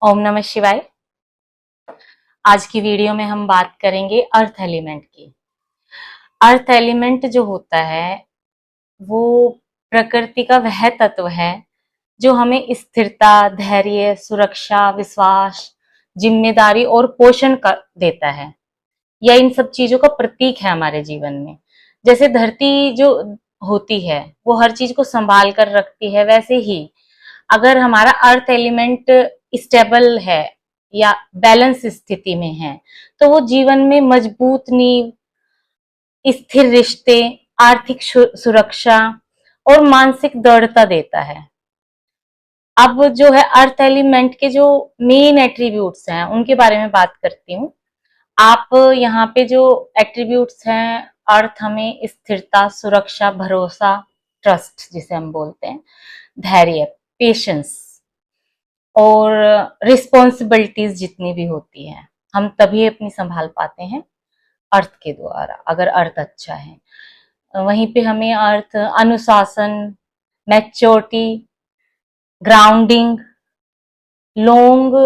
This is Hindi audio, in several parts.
ओम नमः शिवाय। आज की वीडियो में हम बात करेंगे अर्थ एलिमेंट की। अर्थ एलिमेंट जो होता है वो प्रकृति का वह तत्व है जो हमें स्थिरता, धैर्य, सुरक्षा, विश्वास, जिम्मेदारी और पोषण कर देता है। यह इन सब चीजों का प्रतीक है हमारे जीवन में। जैसे धरती जो होती है वो हर चीज को संभाल कर रखती है, वैसे ही अगर हमारा अर्थ एलिमेंट स्टेबल है या बैलेंस स्थिति में है तो वो जीवन में मजबूत नींव, स्थिर रिश्ते, आर्थिक सुरक्षा और मानसिक दृढ़ता देता है। अब जो है अर्थ एलिमेंट के जो मेन एट्रीब्यूट्स हैं उनके बारे में बात करती हूँ। आप यहाँ पे जो एट्रीब्यूट्स हैं, अर्थ हमें स्थिरता, सुरक्षा, भरोसा, ट्रस्ट जिसे हम बोलते हैं, धैर्य, पेशेंस और रिस्पॉन्सिबिलिटीज जितनी भी होती हैं हम तभी अपनी संभाल पाते हैं अर्थ के द्वारा, अगर अर्थ अच्छा है। वहीं पे हमें अर्थ अनुशासन, maturity, grounding, long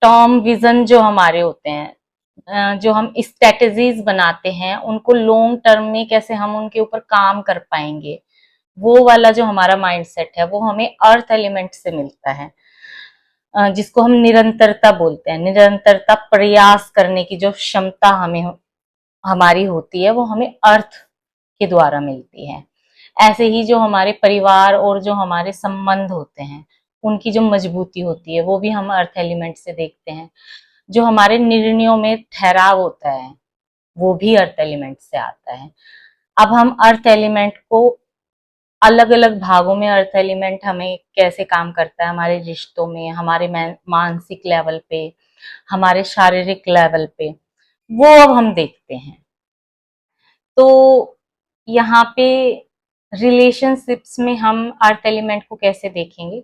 term vision जो हमारे होते हैं, जो हम स्ट्रेटेजीज बनाते हैं उनको लॉन्ग टर्म में कैसे हम उनके ऊपर काम कर पाएंगे, वो वाला जो हमारा माइंडसेट है वो हमें अर्थ एलिमेंट से मिलता है। जिसको हम निरंतरता बोलते हैं। निरंतरता, प्रयास करने की जो क्षमता हमें हमारी होती है वो हमें अर्थ के द्वारा मिलती है। ऐसे ही जो हमारे परिवार और जो हमारे संबंध होते हैं उनकी जो मजबूती होती है वो भी हम अर्थ एलिमेंट से देखते हैं। जो हमारे निर्णयों में ठहराव होता है वो भी अर्थ एलिमेंट से आता है। अब हम अर्थ एलिमेंट को अलग अलग भागों में, अर्थ एलिमेंट हमें कैसे काम करता है हमारे रिश्तों में, हमारे मानसिक लेवल पे, हमारे शारीरिक लेवल पे, वो अब हम देखते हैं। तो यहाँ पे रिलेशनशिप्स में हम अर्थ एलिमेंट को कैसे देखेंगे?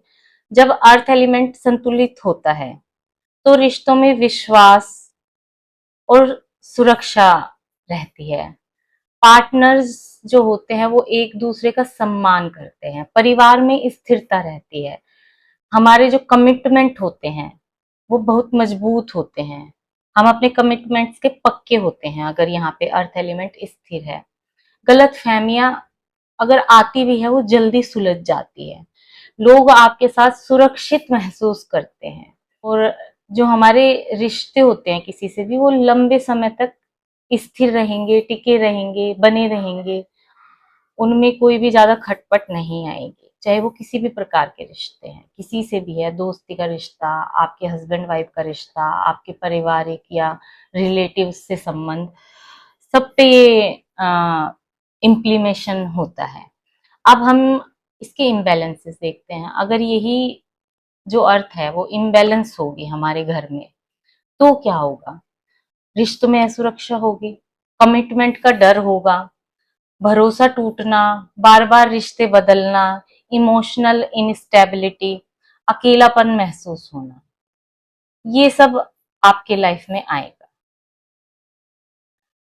जब अर्थ एलिमेंट संतुलित होता है तो रिश्तों में विश्वास और सुरक्षा रहती है। पार्टनर्स जो होते हैं वो एक दूसरे का सम्मान करते हैं, परिवार में स्थिरता रहती है, हमारे जो कमिटमेंट होते हैं वो बहुत मजबूत होते हैं, हम अपने कमिटमेंट्स के पक्के होते हैं अगर यहाँ पे अर्थ एलिमेंट स्थिर है। गलत फहमियां अगर आती भी है वो जल्दी सुलझ जाती है, लोग आपके साथ सुरक्षित महसूस करते हैं और जो हमारे रिश्ते होते हैं किसी से भी वो लंबे समय तक स्थिर रहेंगे, टिके रहेंगे, बने रहेंगे। उनमें कोई भी ज्यादा खटपट नहीं आएगी, चाहे वो किसी भी प्रकार के रिश्ते हैं, किसी से भी है, दोस्ती का रिश्ता, आपके हस्बैंड वाइफ का रिश्ता, आपके पारिवारिक या रिलेटिव से संबंध, सब पे ये इम्प्लीमेशन होता है। अब हम इसके इम्बैलेंसेस देखते हैं। अगर यही जो अर्थ है वो इम्बैलेंस होगी हमारे घर में तो क्या होगा? रिश्तों में असुरक्षा होगी, कमिटमेंट का डर होगा, भरोसा टूटना, बार बार रिश्ते बदलना, इमोशनल इंस्टेबिलिटी, अकेलापन महसूस होना, ये सब आपके लाइफ में आएगा।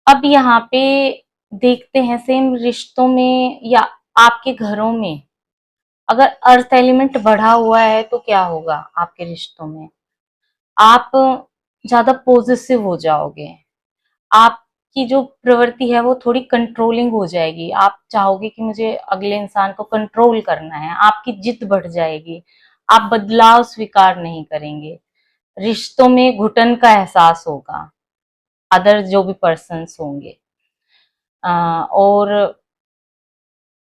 अब यहाँ पे देखते हैं सेम रिश्तों में या आपके घरों में अगर अर्थ एलिमेंट बढ़ा हुआ है तो क्या होगा आपके रिश्तों में? आप ज्यादा पॉजिटिव हो जाओगे, आपकी जो प्रवृत्ति है वो थोड़ी कंट्रोलिंग हो जाएगी, आप चाहोगे कि मुझे अगले इंसान को कंट्रोल करना है, आपकी जिद बढ़ जाएगी, आप बदलाव स्वीकार नहीं करेंगे, रिश्तों में घुटन का एहसास होगा, अदर जो भी पर्सन्स होंगे, और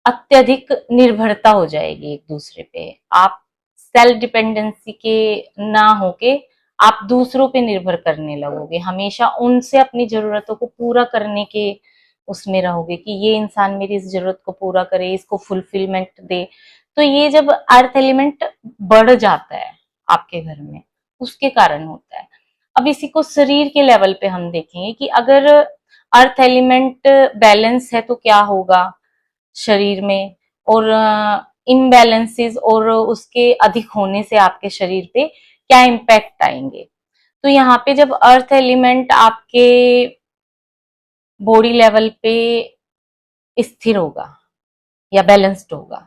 अत्यधिक निर्भरता हो जाएगी एक दूसरे पे। आप सेल्फ डिपेंडेंसी के ना होके आप दूसरों पे निर्भर करने लगोगे, हमेशा उनसे अपनी जरूरतों को पूरा करने के उसमें रहोगे कि ये इंसान मेरी इस जरूरत को पूरा करे, इसको फुलफिलमेंट दे। तो ये जब अर्थ एलिमेंट बढ़ जाता है आपके घर में उसके कारण होता है। अब इसी को शरीर के लेवल पे हम देखेंगे कि अगर अर्थ एलिमेंट बैलेंस है तो क्या होगा शरीर में, और इम्बैलेंसेस और उसके अधिक होने से आपके शरीर पे क्या इम्पैक्ट आएंगे। तो यहाँ पे जब अर्थ एलिमेंट आपके बॉडी लेवल पे स्थिर होगा या बैलेंस्ड होगा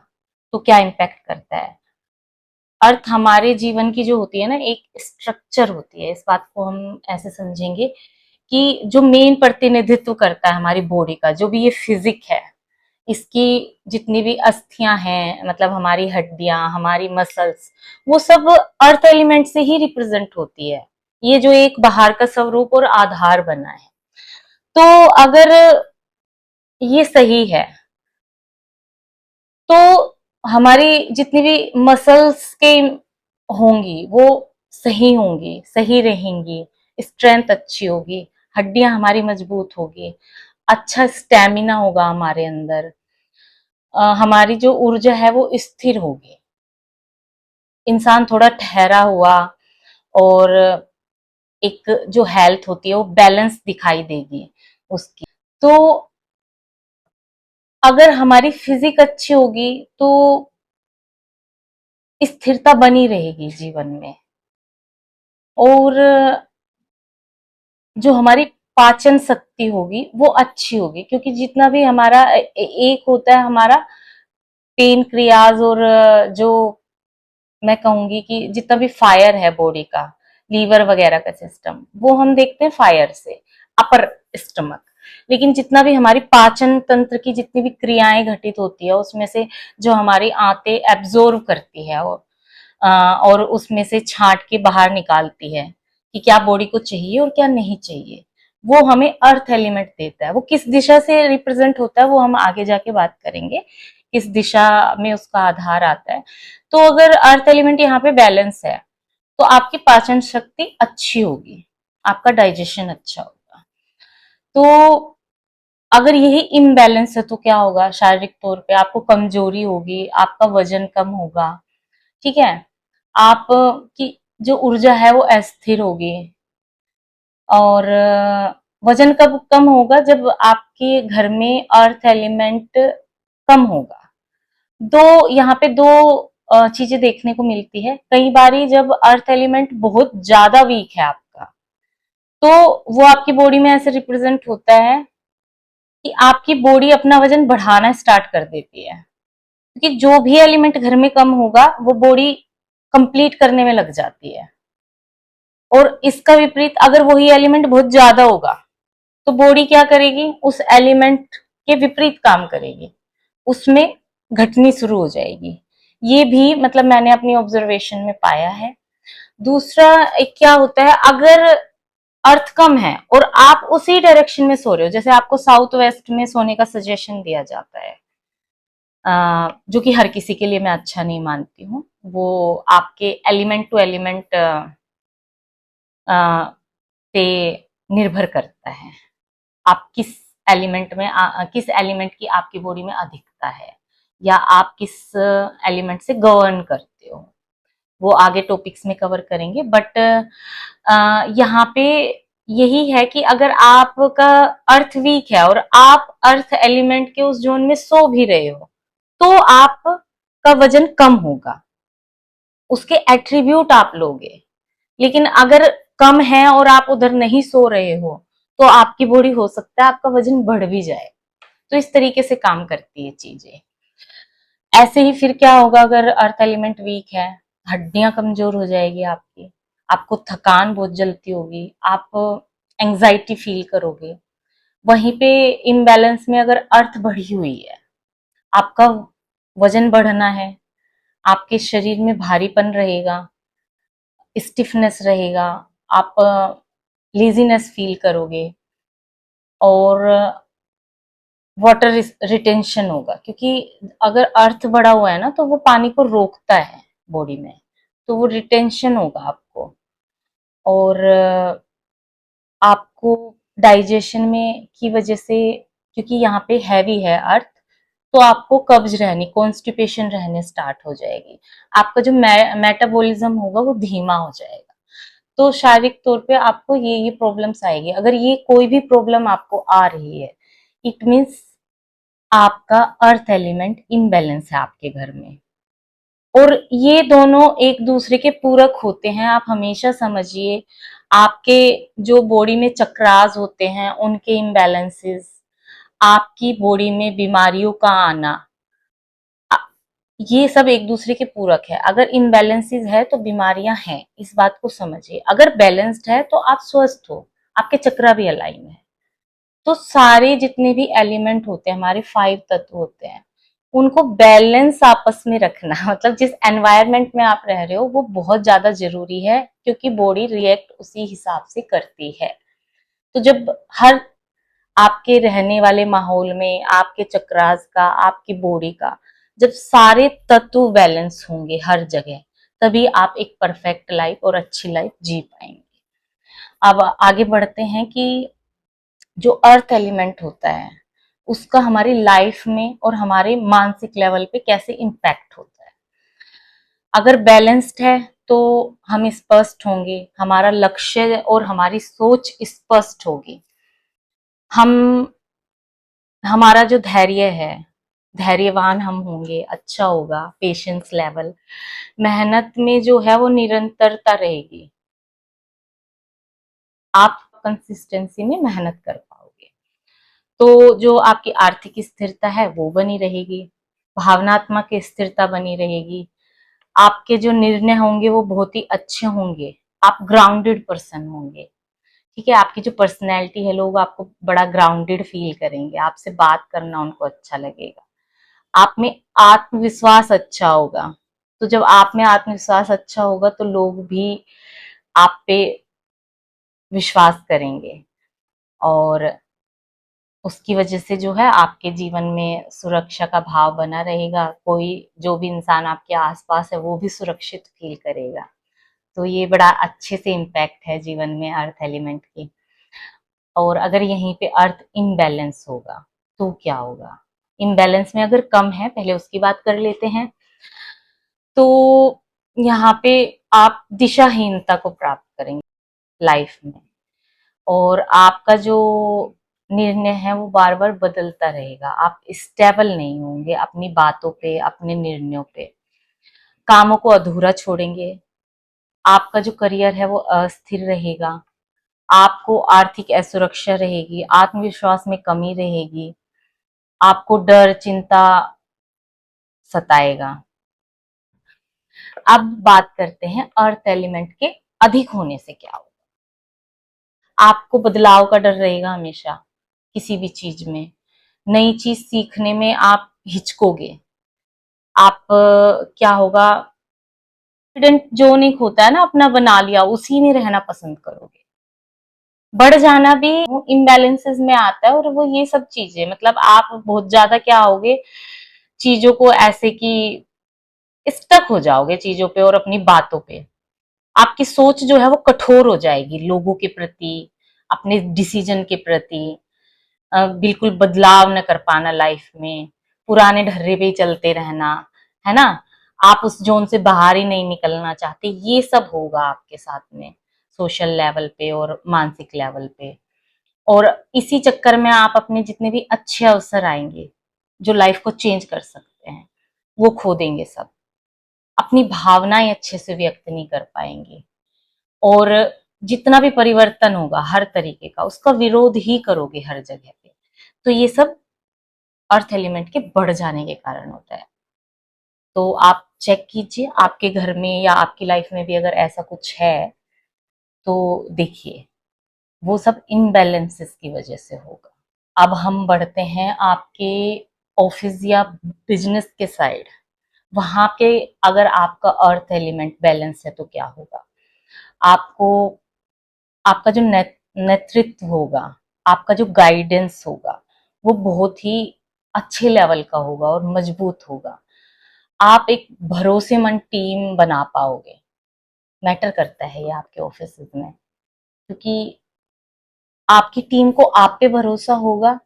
तो क्या इम्पैक्ट करता है? अर्थ हमारे जीवन की जो होती है ना, एक स्ट्रक्चर होती है। इस बात को हम ऐसे समझेंगे कि जो मेन प्रतिनिधित्व करता है हमारी बॉडी का, जो भी ये फिजिक है, इसकी जितनी भी अस्थियां हैं, मतलब हमारी हड्डियां, हमारी मसल्स, वो सब अर्थ एलिमेंट से ही रिप्रेजेंट होती है। ये जो एक बाहर का स्वरूप और आधार बना है। तो अगर ये सही है, तो हमारी जितनी भी मसल्स के होंगी वो सही होंगी, सही रहेंगी, स्ट्रेंथ अच्छी होगी, हड्डियां हमारी मजबूत होगी, अच्छा स्टेमिना होगा हमारे अंदर, हमारी जो ऊर्जा है वो स्थिर होगी, इंसान थोड़ा ठहरा हुआ, और एक जो हेल्थ होती है वो बैलेंस दिखाई देगी उसकी। तो अगर हमारी फिजिक अच्छी होगी तो स्थिरता बनी रहेगी जीवन में, और जो हमारी पाचन शक्ति होगी वो अच्छी होगी, क्योंकि जितना भी हमारा एक होता है हमारा पेन क्रियाज, और जो मैं कहूंगी कि जितना भी फायर है बॉडी का, लीवर वगैरह का सिस्टम, वो हम देखते हैं फायर से, अपर स्टमक। लेकिन जितना भी हमारी पाचन तंत्र की जितनी भी क्रियाएं घटित होती है, उसमें से जो हमारी आंतें एब्जॉर्व करती है और उसमें से छांट के बाहर निकालती है कि क्या बॉडी को चाहिए और क्या नहीं चाहिए, वो हमें अर्थ एलिमेंट देता है। वो किस दिशा से रिप्रेजेंट होता है वो हम आगे जाके बात करेंगे, किस दिशा में उसका आधार आता है। तो अगर अर्थ एलिमेंट यहाँ पे बैलेंस है तो आपकी पाचन शक्ति अच्छी होगी, आपका डाइजेशन अच्छा होगा। तो अगर यही इम्बैलेंस है तो क्या होगा, शारीरिक तौर पे आपको कमजोरी होगी, आपका वजन कम होगा, ठीक है, आप की जो ऊर्जा है वो अस्थिर होगी। और वजन कब कम होगा, जब आपके घर में अर्थ एलिमेंट कम होगा। दो यहाँ पे दो चीजें देखने को मिलती है। कई बारी जब अर्थ एलिमेंट बहुत ज्यादा वीक है आपका, तो वो आपकी बॉडी में ऐसे रिप्रेजेंट होता है कि आपकी बॉडी अपना वजन बढ़ाना स्टार्ट कर देती है, क्योंकि जो भी एलिमेंट घर में कम होगा वो बॉडी कंप्लीट करने में लग जाती है। और इसका विपरीत, अगर वही एलिमेंट बहुत ज्यादा होगा तो बॉडी क्या करेगी, उस एलिमेंट के विपरीत काम करेगी, उसमें घटनी शुरू हो जाएगी। ये भी मतलब मैंने अपनी ऑब्जर्वेशन में पाया है। दूसरा एक क्या होता है, अगर अर्थ कम है और आप उसी डायरेक्शन में सो रहे हो, जैसे आपको साउथ वेस्ट में सोने का सजेशन दिया जाता है, जो कि हर किसी के लिए मैं अच्छा नहीं मानती हूँ, वो आपके एलिमेंट टू एलिमेंट पे निर्भर करता है। आप किस एलिमेंट में किस एलिमेंट की आपकी बॉडी में अधिकता है, या आप किस एलिमेंट से गवर्न करते हो, वो आगे टॉपिक्स में कवर करेंगे। बट यहाँ पे यही है कि अगर आपका अर्थ वीक है और आप अर्थ एलिमेंट के उस जोन में सो भी रहे हो, तो आपका वजन कम होगा, उसके एट्रीब्यूट आप लोगे। लेकिन अगर कम है और आप उधर नहीं सो रहे हो, तो आपकी बॉडी हो सकता है आपका वजन बढ़ भी जाए। तो इस तरीके से काम करती है चीजें। ऐसे ही फिर क्या होगा, अगर अर्थ एलिमेंट वीक है, हड्डियां कमजोर हो जाएगी आपकी, आपको थकान बहुत जल्दी होगी, आप एंजाइटी फील करोगे। वहीं पे इम्बैलेंस में अगर अर्थ बढ़ी हुई है, आपका वजन बढ़ना है, आपके शरीर में भारीपन रहेगा, स्टिफनेस रहेगा, आप लेजीनेस फील करोगे, और वाटर रिटेंशन होगा, क्योंकि अगर अर्थ बढ़ा हुआ है ना तो वो पानी को रोकता है बॉडी में, तो वो रिटेंशन होगा आपको। और आपको डाइजेशन में की वजह से, क्योंकि यहाँ पे हैवी है अर्थ, तो आपको कब्ज रहनी, कॉन्स्टिपेशन रहने स्टार्ट हो जाएगी, आपका जो मेटाबॉलिज्म होगा वो धीमा हो जाएगा। तो शारीरिक तौर पे आपको ये प्रॉब्लम्स आएगी। अगर ये कोई भी प्रॉब्लम आपको आ रही है, इट मीन्स आपका अर्थ एलिमेंट इनबैलेंस है आपके घर में। और ये दोनों एक दूसरे के पूरक होते हैं, आप हमेशा समझिए। आपके जो बॉडी में चक्रास होते हैं उनके इम्बैलेंसेस, आपकी बॉडी में बीमारियों का आना, ये सब एक दूसरे के पूरक है। अगर इनबैलेंसेस है तो बीमारियां हैं, इस बात को समझिए। अगर बैलेंस्ड है तो आप स्वस्थ हो, आपके चक्रा भी अलाइन है। तो सारे जितने भी एलिमेंट होते हैं, हमारे 5 तत्व होते हैं, उनको बैलेंस आपस में रखना मतलब जिस एनवायरनमेंट में आप रह रहे हो वो बहुत ज्यादा जरूरी है, क्योंकि बॉडी रिएक्ट उसी हिसाब से करती है। तो जब हर आपके रहने वाले माहौल में, आपके चक्रास का, आपकी बॉडी का, जब सारे तत्व बैलेंस होंगे हर जगह, तभी आप एक परफेक्ट लाइफ और अच्छी लाइफ जी पाएंगे। अब आगे बढ़ते हैं कि जो अर्थ एलिमेंट होता है उसका हमारी लाइफ में और हमारे मानसिक लेवल पे कैसे इम्पैक्ट होता है। अगर बैलेंस्ड है तो हम स्पष्ट होंगे, हमारा लक्ष्य और हमारी सोच स्पष्ट होगी। हम हमारा जो धैर्य है, धैर्यवान हम होंगे, अच्छा होगा, पेशेंस लेवल, मेहनत में जो है वो निरंतरता रहेगी, आप कंसिस्टेंसी में मेहनत कर पाओगे। तो जो आपकी आर्थिक स्थिरता है वो बनी रहेगी, भावनात्मक स्थिरता बनी रहेगी, आपके जो निर्णय होंगे वो बहुत ही अच्छे होंगे, आप ग्राउंडेड पर्सन होंगे। ठीक है, आपकी जो पर्सनैलिटी है, लोग आपको बड़ा ग्राउंडेड फील करेंगे, आपसे बात करना उनको अच्छा लगेगा, आप में आत्मविश्वास अच्छा होगा। तो जब आप में आत्मविश्वास अच्छा होगा तो लोग भी आप पे विश्वास करेंगे, और उसकी वजह से जो है आपके जीवन में सुरक्षा का भाव बना रहेगा। कोई जो भी इंसान आपके आसपास है वो भी सुरक्षित फील करेगा। तो ये बड़ा अच्छे से इम्पैक्ट है जीवन में अर्थ एलिमेंट की। और अगर यहीं पे अर्थ इम्बैलेंस होगा तो क्या होगा? इम्बैलेंस में अगर कम है, पहले उसकी बात कर लेते हैं। तो यहाँ पे आप दिशाहीनता को प्राप्त करेंगे लाइफ में, और आपका जो निर्णय है वो बार बार बदलता रहेगा, आप स्टेबल नहीं होंगे अपनी बातों पे, अपने निर्णयों पे, कामों को अधूरा छोड़ेंगे, आपका जो करियर है वो अस्थिर रहेगा, आपको आर्थिक असुरक्षा रहेगी, आत्मविश्वास में कमी रहेगी, आपको डर चिंता सताएगा। अब बात करते हैं अर्थ एलिमेंट के अधिक होने से क्या होगा। आपको बदलाव का डर रहेगा हमेशा, किसी भी चीज में नई चीज सीखने में आप हिचकोगे, आप क्या होगा, कॉन्फिडेंट जोन एक होता है ना, अपना बना लिया, उसी में रहना पसंद करोगे। बढ़ जाना भी इम्बैलेंसेस में आता है, और वो ये सब चीजें, मतलब आप बहुत ज्यादा क्या होगे, चीजों को ऐसे कि स्टक हो जाओगे चीजों पे और अपनी बातों पे। आपकी सोच जो है वो कठोर हो जाएगी लोगों के प्रति, अपने डिसीजन के प्रति, बिल्कुल बदलाव न कर पाना लाइफ में, पुराने ढर्रे पे ही चलते रहना, है ना, आप उस जोन से बाहर ही नहीं निकलना चाहते, ये सब होगा आपके साथ में सोशल लेवल पे और मानसिक लेवल पे। और इसी चक्कर में आप अपने जितने भी अच्छे अवसर आएंगे जो लाइफ को चेंज कर सकते हैं वो खो देंगे सब, अपनी भावनाएं अच्छे से व्यक्त नहीं कर पाएंगे, और जितना भी परिवर्तन होगा हर तरीके का उसका विरोध ही करोगे हर जगह पे। तो ये सब अर्थ एलिमेंट के बढ़ जाने के कारण होता है। तो आप चेक कीजिए आपके घर में या आपकी लाइफ में भी अगर ऐसा कुछ है तो देखिए, वो सब इनबैलेंसेस की वजह से होगा। अब हम बढ़ते हैं आपके ऑफिस या बिजनेस के साइड। वहां पे अगर आपका अर्थ एलिमेंट बैलेंस है तो क्या होगा? आपको, आपका जो नेतृत्व होगा, आपका जो गाइडेंस होगा वो बहुत ही अच्छे लेवल का होगा और मजबूत होगा। आप एक भरोसेमंद टीम बना पाओगे। मैटर करता है ये आपके ऑफिस में, क्योंकि आपकी टीम को आप पे भरोसा होगा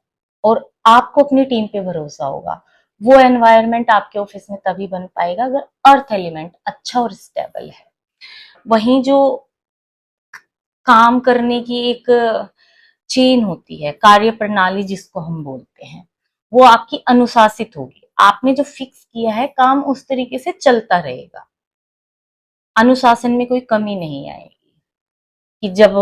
और आपको अपनी टीम पे भरोसा होगा। वो एनवायरनमेंट आपके ऑफिस में तभी बन पाएगा अगर अर्थ एलिमेंट अच्छा और स्टेबल है। वहीं जो काम करने की एक चेन होती है, कार्य प्रणाली जिसको हम बोलते हैं, वो आपकी अनुशासित होगी। आपने जो फिक्स किया है काम उस तरीके से चलता रहेगा, अनुशासन में कोई कमी नहीं आएगी कि जब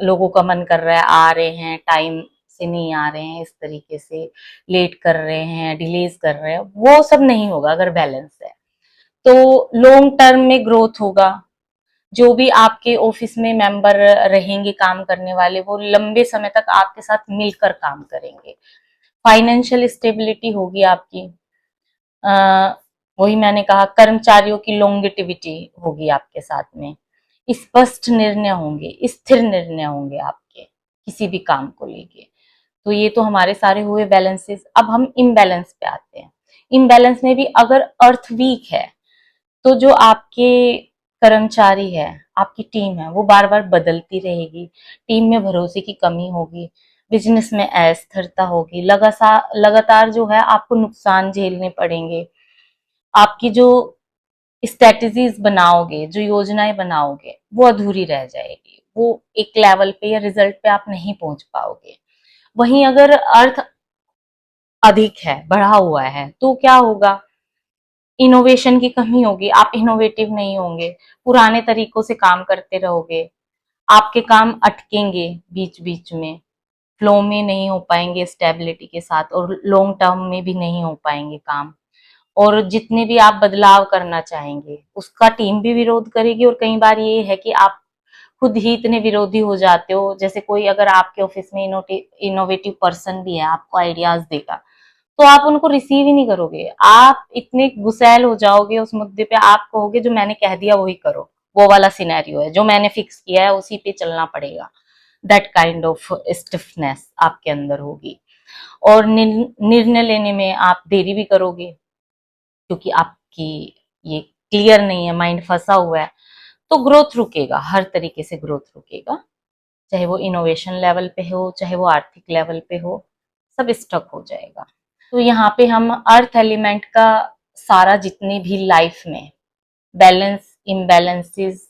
लोगों का मन कर रहा है आ रहे हैं, टाइम से नहीं आ रहे हैं, इस तरीके से लेट कर रहे हैं, डिलेज कर रहे हैं, वो सब नहीं होगा अगर बैलेंस है। तो लॉन्ग टर्म में ग्रोथ होगा। जो भी आपके ऑफिस में मेंबर रहेंगे काम करने वाले, वो लंबे समय तक आपके साथ मिलकर काम करेंगे। फाइनेंशियल स्टेबिलिटी होगी आपकी। वही मैंने कहा, कर्मचारियों की लॉन्गेटिविटी होगी आपके साथ में। स्पष्ट निर्णय होंगे, स्थिर निर्णय होंगे आपके किसी भी काम को लेके। तो ये तो हमारे सारे हुए बैलेंसेस। अब हम इम्बैलेंस पे आते हैं। इम्बैलेंस में भी अगर अर्थ वीक है तो जो आपके कर्मचारी है, आपकी टीम है, वो बार बार बदलती रहेगी। टीम में भरोसे की कमी होगी, बिजनेस में अस्थिरता होगी, लगातार लगातार जो है आपको नुकसान झेलने पड़ेंगे। आपकी जो स्ट्रेटजीज बनाओगे, जो योजनाएं बनाओगे, वो अधूरी रह जाएगी। वो एक लेवल पे या रिजल्ट पे आप नहीं पहुंच पाओगे। वहीं अगर अर्थ अधिक है, बढ़ा हुआ है, तो क्या होगा? इनोवेशन की कमी होगी, आप इनोवेटिव नहीं होंगे, पुराने तरीकों से काम करते रहोगे, आपके काम अटकेंगे बीच बीच में, फ्लो में नहीं हो पाएंगे स्टेबिलिटी के साथ, और लॉन्ग टर्म में भी नहीं हो पाएंगे काम। और जितने भी आप बदलाव करना चाहेंगे उसका टीम भी विरोध करेगी। और कई बार ये है कि आप खुद ही इतने विरोधी हो जाते हो, जैसे कोई अगर आपके ऑफिस में इनोवेटिव पर्सन भी है, आपको आइडियाज देगा, तो आप उनको रिसीव ही नहीं करोगे। आप इतने गुस्सैल हो जाओगे उस मुद्दे पे, आप कहोगे जो मैंने कह दिया वही करो, वो वाला सिनेरियो है, जो मैंने फिक्स किया है उसी पे चलना पड़ेगा। दैट काइंड ऑफ स्टिफनेस आपके अंदर होगी। और निर्णय लेने में आप देरी भी करोगे, क्योंकि आपकी ये क्लियर नहीं है, माइंड फंसा हुआ है। तो ग्रोथ रुकेगा, हर तरीके से ग्रोथ रुकेगा, चाहे वो इनोवेशन लेवल पे हो, चाहे वो आर्थिक लेवल पे हो, सब स्टक हो जाएगा। तो यहाँ पे हम अर्थ एलिमेंट का सारा जितनी भी लाइफ में बैलेंस, इम्बैलेंसेस,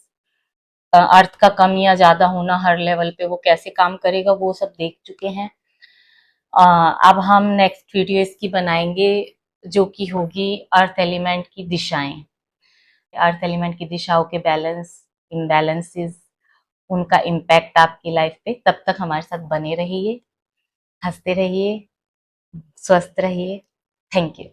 अर्थ का कम या ज्यादा होना हर लेवल पे वो कैसे काम करेगा, वो सब देख चुके हैं। अब हम नेक्स्ट वीडियो इसकी बनाएंगे, जो कि होगी अर्थ एलिमेंट की दिशाएं। अर्थ एलिमेंट की दिशाओं के बैलेंस, इम्बैलेंसेस, उनका इम्पैक्ट आपकी लाइफ पे। तब तक हमारे साथ बने रहिए, हंसते रहिए, स्वस्थ रहिए। Thank you.